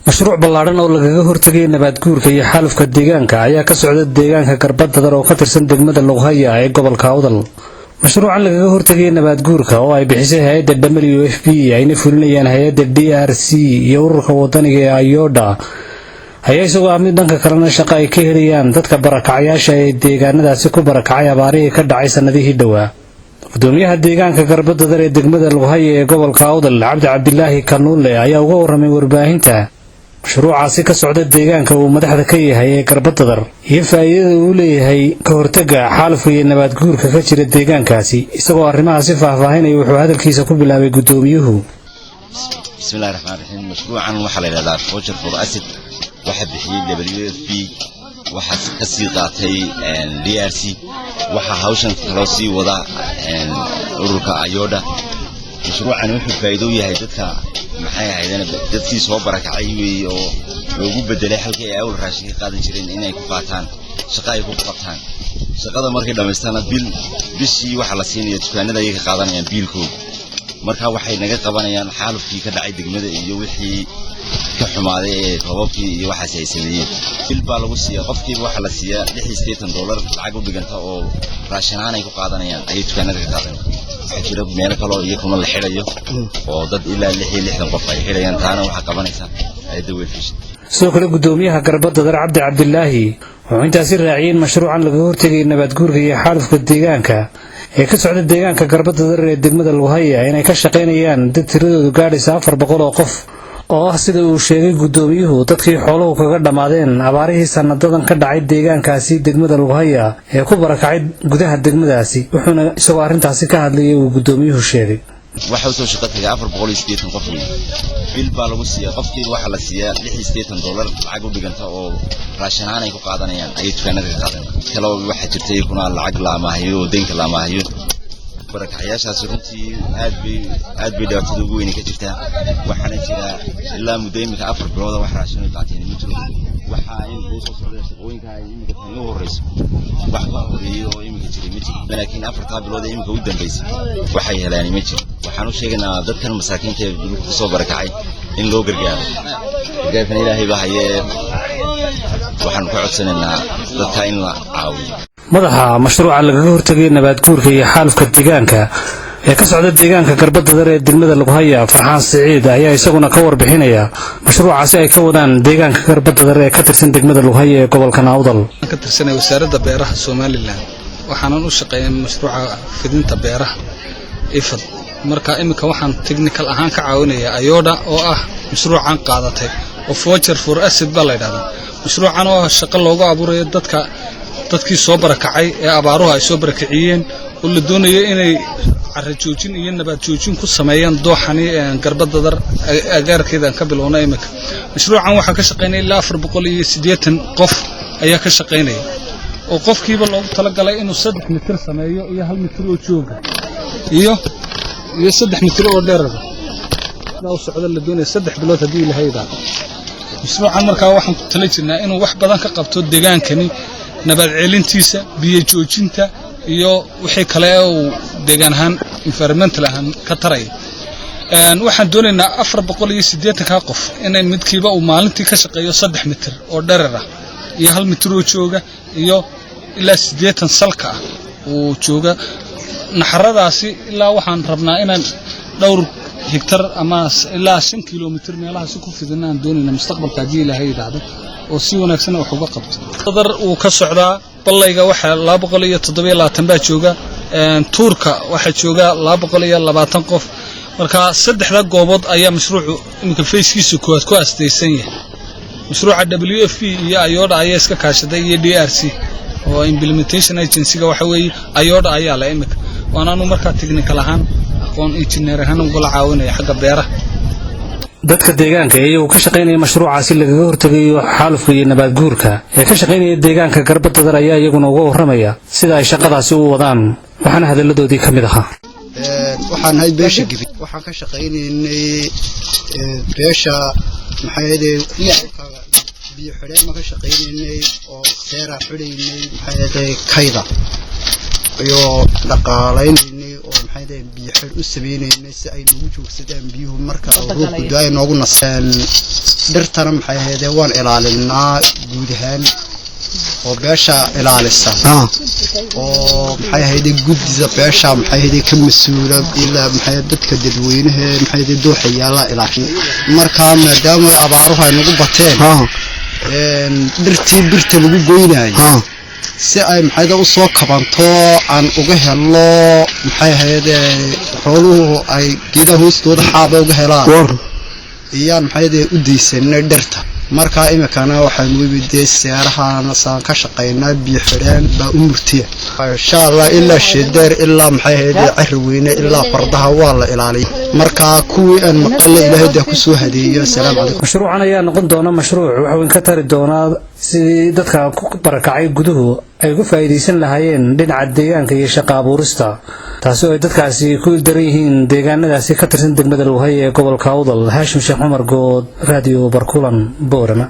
مشروع بلارن oo lagaga hortagay nabaad guurka iyo xaalufka deegaanka ayaa ka socda deegaanka Garbadadar oo ka tirsan degmada Lughaya ee gobolka Awdal. Mashruucan lagaga hortagay nabaad guurka oo ay bixisay hay'adda WFP ayna fulinayaan hay'adda DRC iyo ururka wadaniga ee Ayoda ayaa isagoo mid dhanka kalena shaqo ay ka helayaan dadka barakacayaasha ee deegaanadaasi ku barakacay abaarihii ka dhacay sanadihii dhawaa. gudoomiyaha deegaanka Garbadadar ee degmada Lughaya ee gobolka Awdal Cabdi Cabdilaahi Kanuule ayaa uga warramay warbaahinta mashruucaasi ka socda deegaanka uu madaxda ka yahay ee Garbadadar iyo faa'iidada uu leeyahay ka hortagga xaalufka iyo nabaad guurka ka jira deegaankaasi isagoo arrimahaasi faahfaahinaya wuxuu hadalkiisa ku bilaabay gudoomiyuhu. bismillaahir rahmaanir rahiim mashruucan waxa la yiraahdaa Voucher for Acid waxa bixiyay WFP waxa ka sii qaatay DRC waxa hawshan loo sii wada ururka Ayoda. mashruucan wuxuu faa'iido u yahay dadka maxay ahaydeen dadkii soo barakacay oo loogu bedelay halkii ay awal raashin qaadan jireen inay ku qaataan shaqo ay ku qabtaan shaqada markay dhameystaan bishii waxa la siinayo dukaanada ay ka qaadanayaan biilkooda marka waxay naga qabanayaan xaalufkii ka dhacay degmada iyo wixii ka xumaaday ee roobabkii iyo waxa ay sameeyeen bil baa lagu siiyaa qofkii waxa la siiyaa $60 lacag u dhiganta oo raashin aan ay ku qaadanayaan ay dukaanada ka qaadanayaan jira meel kale oo iyagu la xirayo oo dad ilaa 60 qof ay xirayaan taana waxa qabanaysa ay dawladisha sidoo kale gudoomiyaha Garbadadar Cabdi Cabdilaahi wuxuu intaasi raaciyay mashruucan laga hortagay nabaad guurka iyo xaalufka deegaanka ee ka socda deegaanka Garbadadar ee degmada Lughaya inay ka shaqeynayaan dad tiradoodu gaadhaysa 400 oo qof oo sida uu sheegay gudoomiyuhu dadkii xooluhu kaga dhamaadeen abaarihii sanadadan ka dhacay deegaankaasi degmada Lughaya ee ku barakacay gudaha degmadaasi wuxuuna isagoo arintaasi ka hadlayay uu gudoomiyuhu sheegay waxa soo shaqatay 480 qof bil baa lagu siiyaa qofkii waxa la siiyaa $60 lacag u dhiganta oo raashin aan ay ku qaadanayaan ay dukaanada ka qaadanayaan kala waxa jirtay kuna lacag la maahayo deynka la maahayo barakacayaashaas runtii aad bay dhibaatada ugu weyn ka jirtaa waxaana jira ilaa muddo imika 4 bilood wax raashin ay qaateen mid waxa ay soo socdeen shaqooyinka ay imika ugu horeyso wax baa horeeyo oo imika jiray mid laakiin 4 bilood imika u dambeysay waxay helaan mid waxaan u sheegnaa dadkan masaakiinta ee ku soo barakacay in loo gargaaro gargaarkan Ilaahay baa hayee waxaan ku codsanaynaa dadka in la caawiyo madaxa mashruuca lagaga hortagay nabaad guurka iyo xaalufka deegaanka ee ka socda deegaanka Garbadadar ee degmada Lughaya Farxaan Saciid ayaa isaguna ka warbixinaya mashruucaasi ay ka wadaan deegaanka Garbadadar ee ka tirsan degmada Lughaya ee gobolka Awdal ka tirsan wasaaradda beeraha Soomaaliland waxaan u shaqeeyay mashruuca fidinta beeraha ifad marka imika waxaan technical ahaan ka caawinayaa Ayoda oo ah mashruucan qaadatay oo Voucher for Acid baa la yiraahdaa mashruucan oo shaqo loogu abuurayo dadkii soo barakacay ee abaaruhu ay soo barakaciyeen oo la doonayo inay carro joojin iyo nabaad joojin ku sameeyaan dooxani Garbadadar agaarkeeda ka bilowna imika mashruucan waxa ka shaqeynaya ilaa 480 qof ayaa ka shaqeynaya oo qofkiiba loogu talagalay inuu 3 mitir sameeyo iyo 1 mitir oo jooga iyo 3 mitir oo dheer oo socda la doonayo 3 bilood hadii la hayda mashruucan markaa waxaan ku tala jirnaa inuu wax badan ka qabto deegaankani nabaad ceelintiisa biyo joojinta iyo wixii kale oo deegaan ahaan environmental ahaan ka taray waxaan doonaynaa 480 qof inay midkiiba uu maalintii ka shaqeeyo 3 mitir oo dherer ah iyo 1 mitir oo jooga iyo ilaa 80 salka ah oo jooga naxaradaasi ilaa waxaan rabnaa inaan dhowr hektar ama ilaa 5 kilomitir meelaha si ku fidinaan doonayna mustaqbalka hadii Ilaahay yiraahdo oo si wanaagsan wax uga qabto qadar uu ka socdaa ballayga waxa 227 baa jooga tuurka waxa jooga 220 qof marka saddexda goobood ayaa mashruucu imika fayskiisu ku astaysan yahay mashruuca WFP iyo Ayoda ayaa iska kaashaday iyo DRC oo implementation agency-ga waxa weeye Ayoda ayaa la imika waanaanu marka technical ahaan aqoon engineer ahaan uga caawinaya xagga beeraha dadka deegaanka ee uu ka shaqeynaya mashruucaasi lagaga hortagayo xaalufka iyo nabaad guurka ee ka shaqeynaya deegaanka Garbadadar ayaa iyaguna uga warramaya sida ay shaqadaasi u wadaan waxaana hadaladoodii kamid ahaa waxaan hay beesha gibi waxaan ka shaqeynaynay beesha maxayade biyo xireen ma ka shaqeynaynay oo seera xidhaynay maxayade kayda iyo dhaqaalaynay oo maxay biyo xir u sameeynayna si ay ugu joogsadaan biyuhu marka roobku daay noogu nasaan dhirtana maxay ahaydee waan ilaalinaa guud ahaan oo beesha ilaalisa oo maxay ahaydee guddiga beesha maxay ahaydee ka mas'uula ilaa maxay dadka dadweynaha maxay ahaydee dooxayaala ilaashin marka maadaama abaaruhu ay nagu bateen dhirtii birta lagu goynayo si ay maxay u soo kabanto aan uga helo maxay ahaydee xooluhu ay geedaha hoostooda xaaba uga helaan iyaan maxay u deysanay dhirta marka imikana waxaan weydii seerahan saan ka shaqeynaa biyo xireen baa u murtiya insha Allah ilaa sheedeer ilaa maxay ahaydee cirweyne ilaa fardaha waa la ilaaliyo marka kuwii aan maqalay Ilaahay ku soo hadeeyo salaam calaykum mashruucan ayaa noqon doona mashruuc wax weyn ka tari doona si dadka ku barakacay guduhu ay uga faa'iideysan lahaayeen dhinaca deegaanka iyo shaqo abuurista taasoo ay dadkaasi ku daran yihiin deegaanadaasi ka tirsan degmada Lowhay ee gobolka Awdal Haashim Sheekh Umar Good Radio Barkulan Boorama